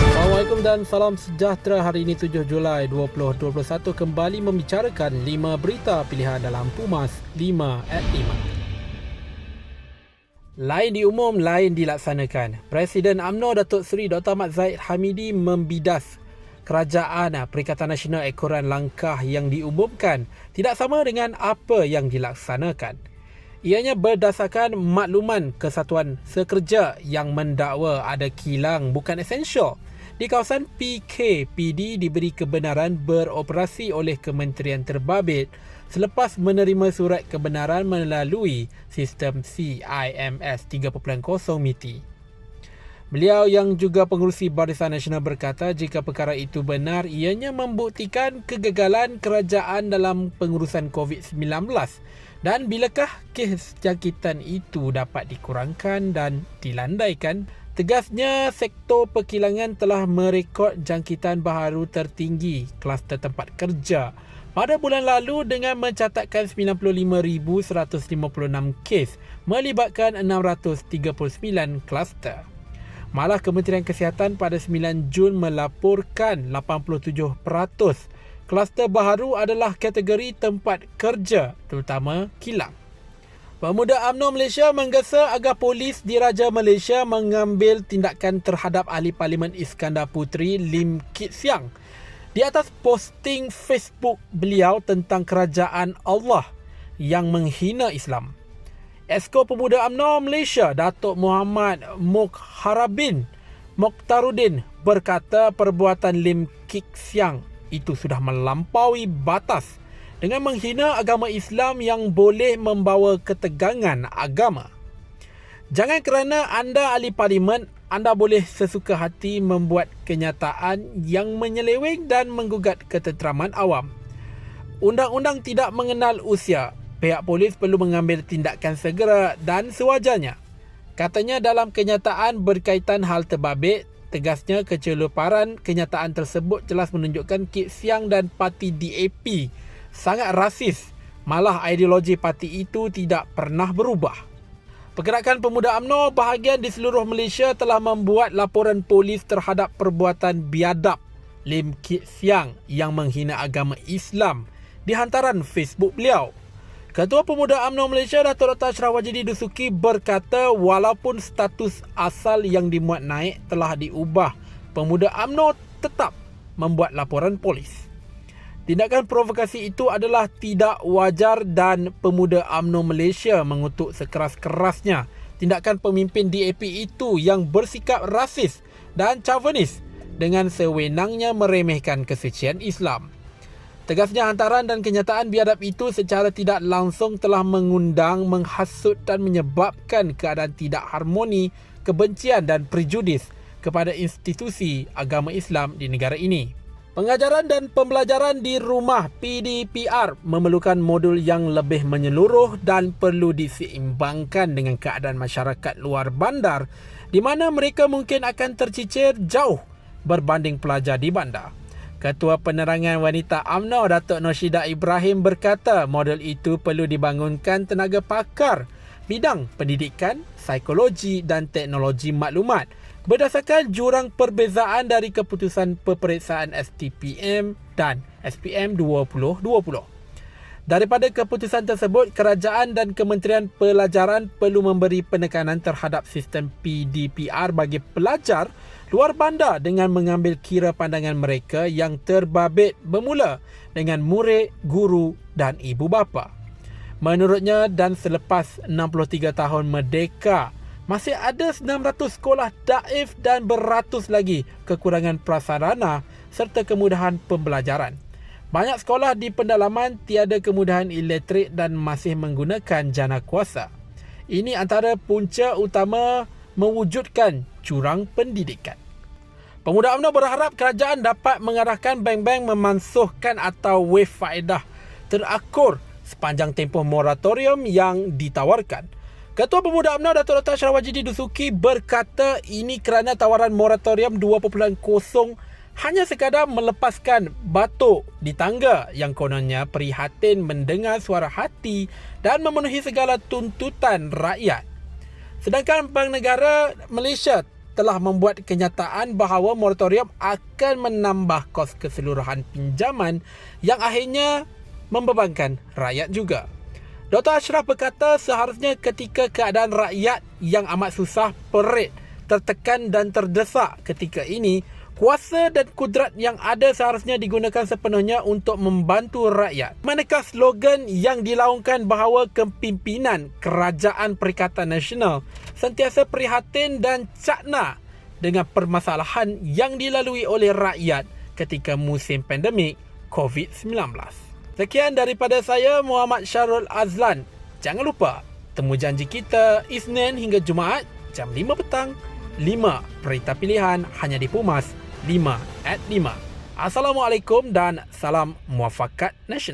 Assalamualaikum dan salam sejahtera. Hari ini 7 Julai 2021 kembali membicarakan 5 berita pilihan dalam Pumas 5 at 5. Lain diumum, lain dilaksanakan. Presiden UMNO Datuk Seri Dr. Ahmad Zahid Hamidi membidas Kerajaan Perikatan Nasional ekoran langkah yang diumumkan tidak sama dengan apa yang dilaksanakan. Ianya berdasarkan makluman Kesatuan Sekerja yang mendakwa ada kilang bukan esensial di kawasan PKPD diberi kebenaran beroperasi oleh Kementerian Terbabit selepas menerima surat kebenaran melalui sistem CIMS 3.0 MITI. Beliau yang juga pengerusi Barisan Nasional berkata jika perkara itu benar, ianya membuktikan kegagalan kerajaan dalam pengurusan COVID-19 dan bilakah kes jangkitan itu dapat dikurangkan dan dilandaikan. Tegasnya, sektor perkilangan telah merekod jangkitan baharu tertinggi kluster tempat kerja pada bulan lalu dengan mencatatkan 95,156 kes melibatkan 639 kluster. Malah Kementerian Kesihatan pada 9 Jun melaporkan 87% kluster baharu adalah kategori tempat kerja, terutama kilang. Pemuda UMNO Malaysia menggesa agar polis diraja Malaysia mengambil tindakan terhadap ahli Parlimen Iskandar Puteri Lim Kit Siang di atas posting Facebook beliau tentang kerajaan Allah yang menghina Islam. Esko Pemuda UMNO Malaysia Datuk Muhammad Mokhtaruddin berkata perbuatan Lim Kit Siang itu sudah melampaui batas dengan menghina agama Islam yang boleh membawa ketegangan agama. Jangan kerana anda ahli parlimen, anda boleh sesuka hati membuat kenyataan yang menyeleweng dan menggugat ketenteraman awam. Undang-undang tidak mengenal usia. Pihak polis perlu mengambil tindakan segera dan sewajarnya. Katanya dalam kenyataan berkaitan hal terbabit, tegasnya keceluparan kenyataan tersebut jelas menunjukkan Kit Siang dan parti DAP sangat rasis. Malah ideologi parti itu tidak pernah berubah. Pergerakan Pemuda UMNO bahagian di seluruh Malaysia telah membuat laporan polis terhadap perbuatan biadab Lim Kit Siang yang menghina agama Islam di hantaran Facebook beliau. Ketua Pemuda UMNO Malaysia Datuk Dr. Ashraf Wajidi Dusuki berkata walaupun status asal yang dimuat naik telah diubah, Pemuda UMNO tetap membuat laporan polis. Tindakan provokasi itu adalah tidak wajar dan Pemuda UMNO Malaysia mengutuk sekeras-kerasnya tindakan pemimpin DAP itu yang bersikap rasis dan chauvinis dengan sewenangnya meremehkan kesucian Islam. Tegasnya hantaran dan kenyataan biadab itu secara tidak langsung telah mengundang, menghasut dan menyebabkan keadaan tidak harmoni, kebencian dan prejudis kepada institusi agama Islam di negara ini. Pengajaran dan pembelajaran di rumah PDPR memerlukan modul yang lebih menyeluruh dan perlu diseimbangkan dengan keadaan masyarakat luar bandar di mana mereka mungkin akan tercicir jauh berbanding pelajar di bandar. Ketua Penerangan Wanita UMNO Datuk Noshida Ibrahim berkata model itu perlu dibangunkan tenaga pakar bidang pendidikan, psikologi dan teknologi maklumat berdasarkan jurang perbezaan dari keputusan peperiksaan STPM dan SPM 2020. Daripada keputusan tersebut, kerajaan dan Kementerian Pelajaran perlu memberi penekanan terhadap sistem PDPR bagi pelajar luar bandar dengan mengambil kira pandangan mereka yang terbabit bermula dengan murid, guru dan ibu bapa. Menurutnya dan selepas 63 tahun merdeka, masih ada 600 sekolah daif dan beratus lagi kekurangan prasarana serta kemudahan pembelajaran. Banyak sekolah di pendalaman tiada kemudahan elektrik dan masih menggunakan jana kuasa. Ini antara punca utama mewujudkan jurang pendidikan. Pemuda UMNO berharap kerajaan dapat mengarahkan bank-bank memansuhkan atau waive faedah terakur sepanjang tempoh moratorium yang ditawarkan. Ketua Pemuda UMNO Datuk Dr. Ashraf Wajidi Dusuki berkata ini kerana tawaran moratorium 2.0 hanya sekadar melepaskan batuk di tangga yang kononnya prihatin mendengar suara hati dan memenuhi segala tuntutan rakyat. Sedangkan Bank Negara Malaysia telah membuat kenyataan bahawa moratorium akan menambah kos keseluruhan pinjaman yang akhirnya membebankan rakyat juga. Dr. Ashraf berkata seharusnya ketika keadaan rakyat yang amat susah, perit, tertekan dan terdesak ketika ini, kuasa dan kudrat yang ada seharusnya digunakan sepenuhnya untuk membantu rakyat. Manakah slogan yang dilaungkan bahawa kepimpinan Kerajaan Perikatan Nasional sentiasa prihatin dan cakna dengan permasalahan yang dilalui oleh rakyat ketika musim pandemik COVID-19. Sekian daripada saya, Muhammad Syarul Azlan. Jangan lupa, temu janji kita Isnin hingga Jumaat jam 5 petang. 5 berita pilihan hanya di Pumas 5 at 5. Assalamualaikum dan salam muafakat nasional.